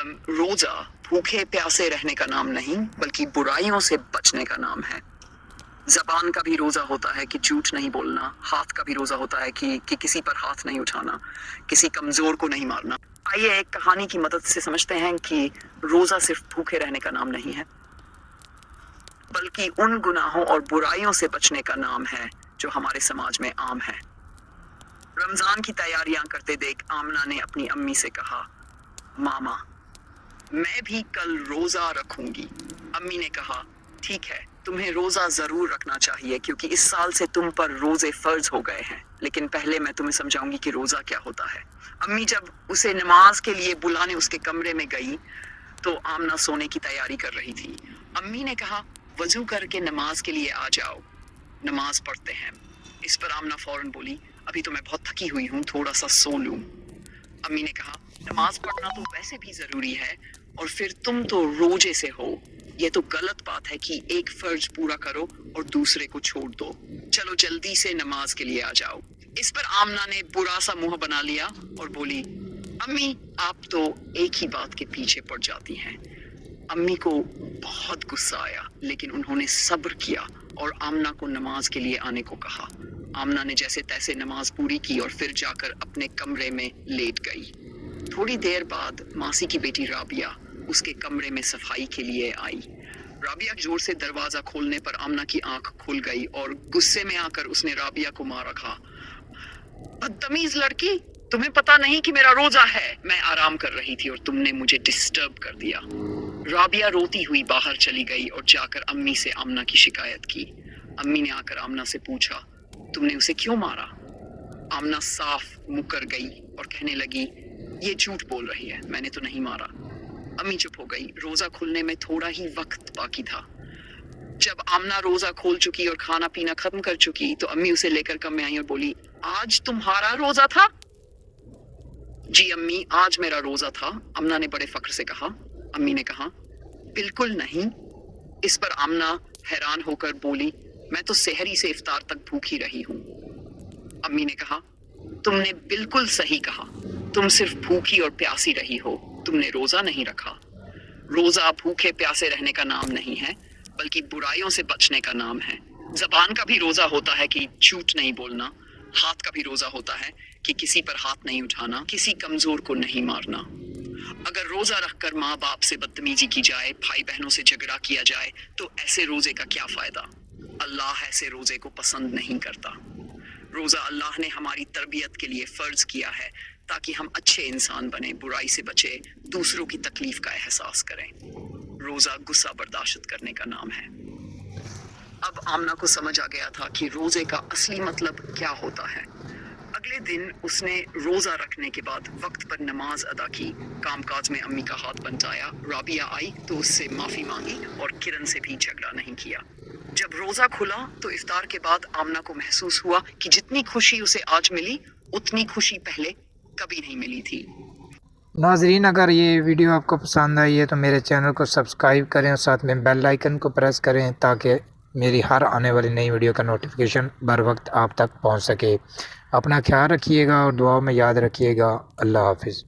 रोजा भूखे प्यासे रहने का नाम नहीं बल्कि बुराइयों से बचने का नाम है। जबान का भी रोजा होता है कि झूठ नहीं बोलना, हाथ का भी रोजा होता है कि किसी पर हाथ नहीं उठाना, किसी कमजोर को नहीं मारना। आइए एक कहानी की मदद से समझते हैं कि रोजा सिर्फ भूखे रहने का नाम नहीं है बल्कि उन गुनाहों और बुराइयों से बचने का नाम है जो हमारे समाज में आम है। रमजान की तैयारियां करते देख आमना ने अपनी अम्मी से कहा, मामा मैं भी कल रोजा रखूंगी। अम्मी ने कहा, ठीक है, तुम्हें रोजा जरूर रखना चाहिए क्योंकि इस साल से तुम पर रोजे फर्ज हो गए हैं, लेकिन पहले मैं तुम्हें समझाऊंगी कि रोजा क्या होता है। अम्मी जब उसे नमाज के लिए बुलाने उसके कमरे में गई तो आमना सोने की तैयारी कर रही थी। अम्मी ने कहा, वजू करके नमाज के लिए आ जाओ, नमाज पढ़ते हैं। इस पर आमना फौरन बोली, अभी तो मैं बहुत थकी हुई हूँ, थोड़ा सा सो लूं। अम्मी ने कहा, नमाज पढ़ना तो वैसे भी जरूरी है और फिर तुम तो रोजे से हो, ये तो गलत बात है कि एक फर्ज पूरा करो और दूसरे को छोड़ दो। चलो जल्दी से नमाज के लिए आ जाओ। इस पर आमना ने बुरा सा मुंह बना लिया और बोली, अम्मी आप तो एक ही बात के पीछे पड़ जाती हैं। अम्मी को बहुत गुस्सा आया लेकिन उन्होंने सब्र किया और आमना को नमाज के लिए आने को कहा। आमना ने जैसे तैसे नमाज पूरी की और फिर जाकर अपने कमरे में लेट गई। थोड़ी देर बाद मासी की बेटी राबिया उसके कमरे में सफाई के लिए आई। राबिया जोर से दरवाजा खोलने पर आमना की आंख खुल गई और गुस्से में आकर उसने राबिया को मार रखा। बदतमीज लड़की, तुम्हें पता नहीं कि मेरा रोजा है? मैं आराम कर रही थी और तुमने मुझे डिस्टर्ब कर दिया। राबिया रोती हुई बाहर चली गई और जाकर अम्मी से आमना की शिकायत की। अम्मी ने आकर आमना से पूछा, तुमने उसे क्यों मारा? आमना साफ मुकर गई और कहने लगी, ये झूठ बोल रही है, मैंने तो नहीं मारा। अम्मी चुप हो गई। रोजा खुलने में थोड़ा ही वक्त बाकी था। जब आमना रोजा खोल चुकी और खाना पीना खत्म कर चुकी तो अम्मी उसे लेकर कमरे आई और बोली, आज तुम्हारा रोजा था? जी अम्मी, आज मेरा रोजा था, आमना ने बड़े फख्र से कहा। अम्मी ने कहा, बिल्कुल नहीं। इस पर आमना हैरान होकर बोली, मैं तो सहरी से इफ्तार तक भूखी रही हूँ। अम्मी ने कहा, तुमने बिल्कुल सही कहा, तुम सिर्फ भूखी और प्यासी रही हो, तुमने रोजा नहीं रखा। रोजा भूखे प्यासे रहने का नाम नहीं है बल्कि बुराइयों से बचने का नाम है। जबान का भी रोजा होता है कि झूठ नहीं बोलना, हाथ का भी रोजा होता है कि किसी पर हाथ नहीं उठाना, किसी कमजोर को नहीं मारना। अगर रोजा रखकर माँ बाप से बदतमीजी की जाए, भाई बहनों से झगड़ा किया जाए तो ऐसे रोजे का क्या फायदा? अल्लाह ऐसे रोजे को पसंद नहीं करता। रोजा अल्लाह ने हमारी तरबियत के लिए फर्ज किया है ताकि हम अच्छे इंसान बने, बुराई से बचे, दूसरों की तकलीफ का एहसास करें। रोजा गुस्सा बर्दाश्त करने का नाम है। अब आमना को समझ आ गया था कि रोजे का असली मतलब क्या होता है। अगले दिन उसने रोजा रखने के बाद वक्त पर नमाज अदा की, कामकाज में अम्मी का हाथ बंटाया। राबिया आई तो उससे माफी मांगी और किरण से भी झगड़ा नहीं किया। जब रोजा खुला तो इफ्तार के बाद आमना को महसूस हुआ कि जितनी खुशी उसे आज मिली उतनी खुशी पहले कभी नहीं मिली थी। नाजरीन, अगर ये वीडियो आपको पसंद आई है तो मेरे चैनल को सब्सक्राइब करें और साथ में बेल आइकन को प्रेस करें ताकि मेरी हर आने वाली नई वीडियो का नोटिफिकेशन बर वक्त आप तक पहुंच सके। अपना ख्याल रखिएगा और दुआ में याद रखिएगा। अल्लाह हाफिज़।